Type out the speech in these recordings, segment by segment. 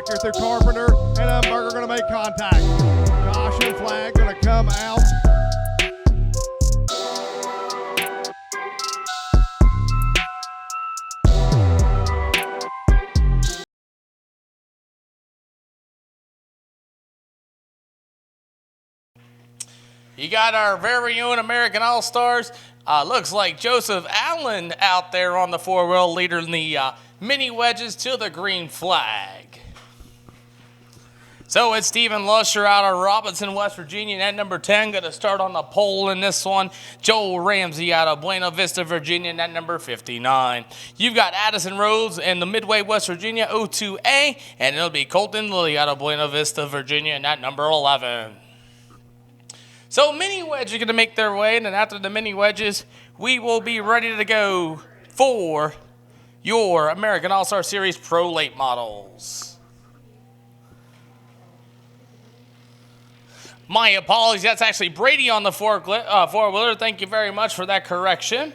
back here through Carpenter, and Umberger going to make contact. Caution flag going to come out. You got our very own American All-Stars. Looks like Joseph Allen out there on the four-wheel leader in the mini wedges to the green flag. So it's Stephen Lusher out of Robinson, West Virginia, and at number 10 going to start on the pole in this one. Joel Ramsey out of Buena Vista, Virginia, and at number 59. You've got Addison Rhodes in the Midway, West Virginia, O2A, and it'll be Colton Lilly out of Buena Vista, Virginia, and at number 11. So mini wedges are going to make their way, and then after the mini wedges, we will be ready to go for your American All-Star Series Pro Late Models. My apologies, that's actually Brady on the four-wheeler. Thank you very much for that correction.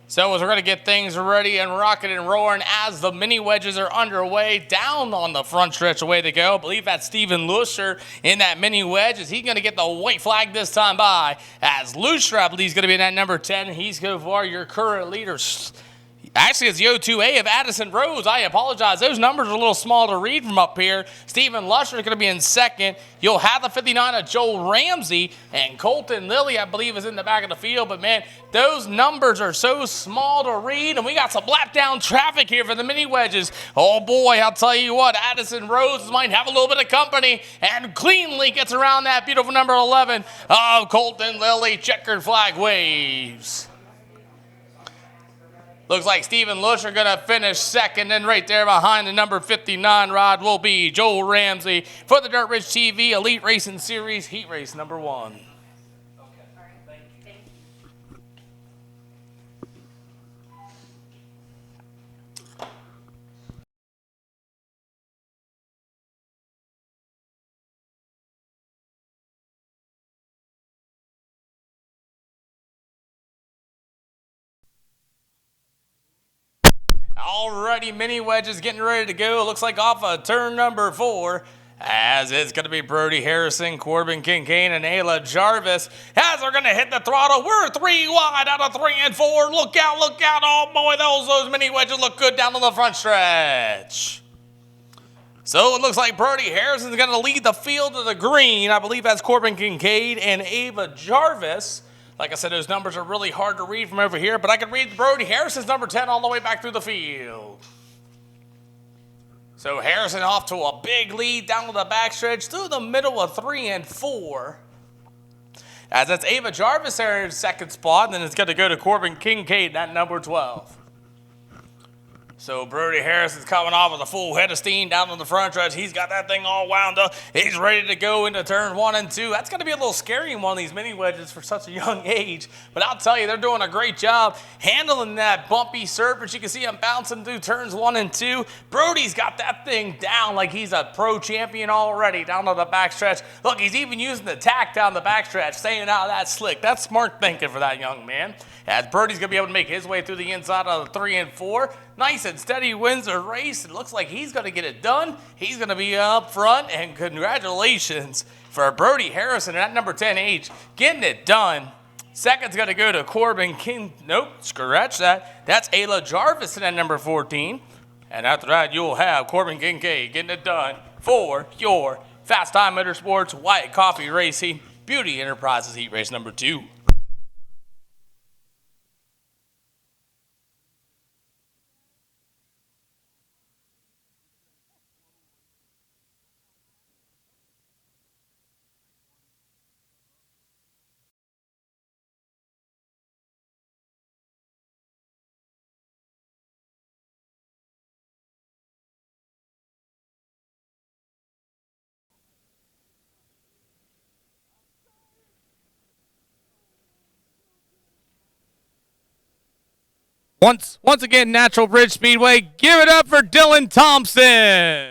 So as we're going to get things ready and rocking and roaring as the mini wedges are underway, down on the front stretch, away they go. I believe that's Stephen Lusher in that mini wedge. Is he going to get the white flag this time by? As Lusher, I believe, is going to be in that number 10. He's going for your current leader. Actually, it's the O2A of Addison Rhodes. I apologize. Those numbers are a little small to read from up here. Stephen Lusher is going to be in second. You'll have the 59 of Joel Ramsey. And Colton Lilly, I believe, is in the back of the field. But, man, those numbers are so small to read. And we got some lap down traffic here for the mini wedges. Oh, boy, I'll tell you what. Addison Rhodes might have a little bit of company. And cleanly gets around that beautiful number 11 of Colton Lilly. Checkered flag waves. Looks like Stephen Lusher going to finish second, and right there behind the number 59 rod will be Joel Ramsey for the Dirt Ridge TV Elite Racing Series Heat Race number 1. Alrighty, mini wedges getting ready to go. It looks like off of turn number 4, as it's going to be Brody Harrison, Corbin Kincaid, and Ayla Jarvis. As they're going to hit the throttle, we're 3 wide out of 3 and 4. Look out, look out. Oh, boy, those mini wedges look good down on the front stretch. So it looks like Brody Harrison's going to lead the field to the green. I believe that's Corbin Kincaid and Ava Jarvis. Like I said, those numbers are really hard to read from over here, but I can read Brody Harrison's number 10 all the way back through the field. So Harrison off to a big lead down to the backstretch through the middle of 3 and 4. As that's Ava Jarvis there in second spot, and then it's going to go to Corbin Kincaid at number 12. So Brody Harrison's coming off with a full head of steam down on the front stretch. He's got that thing all wound up. He's ready to go into turn 1 and 2. That's going to be a little scary in one of these mini wedges for such a young age. But I'll tell you, they're doing a great job handling that bumpy surface. You can see him bouncing through turns 1 and 2. Brody's got that thing down like he's a pro champion already down on the backstretch. Look, he's even using the tack down the backstretch, staying out of that slick. That's smart thinking for that young man. As Brody's going to be able to make his way through the inside of the 3 and 4. Nice and steady wins the race. It looks like he's going to get it done. He's going to be up front, and congratulations for Brody Harrison at number 10 age, getting it done. Second's going to go to Corbin Nope, scratch that. That's Ayla Jarvis at number 14. And after that, you'll have Corbin Kincaid getting it done for your Fast Time Motorsports White Coffee Racing Beauty Enterprises Heat Race number 2. Once again, Natural Bridge Speedway, give it up for Dylan Thompson.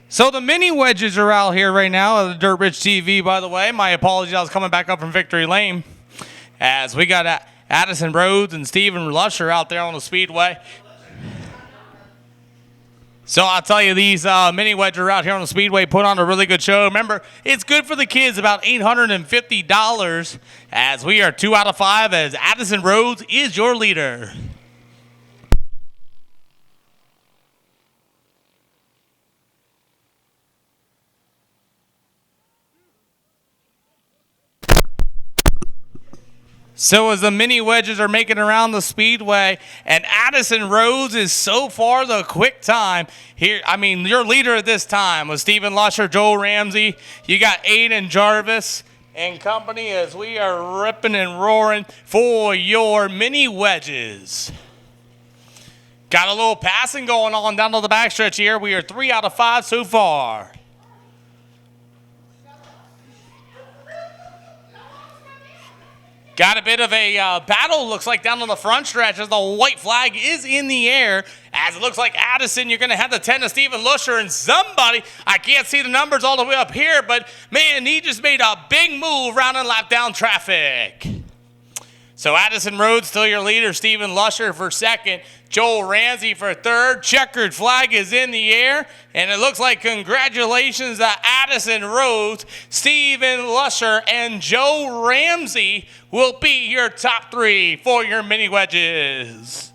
So the mini wedges are out here right now at the Dirt Rich TV, by the way. My apologies, I was coming back up from Victory Lane. As we got Addison Rhodes and Steven Lusher out there on the Speedway. So I'll tell you, these mini wedges are out here on the Speedway, put on a really good show. Remember, it's good for the kids, about $850, as we are 2 out of 5, as Addison Rhodes is your leader. So as the mini wedges are making around the Speedway, and Addison Rhodes is so far the quick time here. I mean, your leader at this time was Steven Lusher, Joel Ramsey. You got Aiden Jarvis and company as we are ripping and roaring for your mini wedges. Got a little passing going on down to the backstretch here. We are 3 out of 5 so far. Got a bit of a battle, looks like, down on the front stretch as the white flag is in the air. As it looks like Addison, you're going to have the 10 of Steven Lusher, and somebody, I can't see the numbers all the way up here, but man, he just made a big move round and lap down traffic. So Addison Rhodes still your leader, Steven Lusher for second, Joel Ramsey for third. Checkered flag is in the air, and it looks like congratulations to Addison Rhodes, Steven Lusher, and Joe Ramsey will be your top 3 for your mini wedges.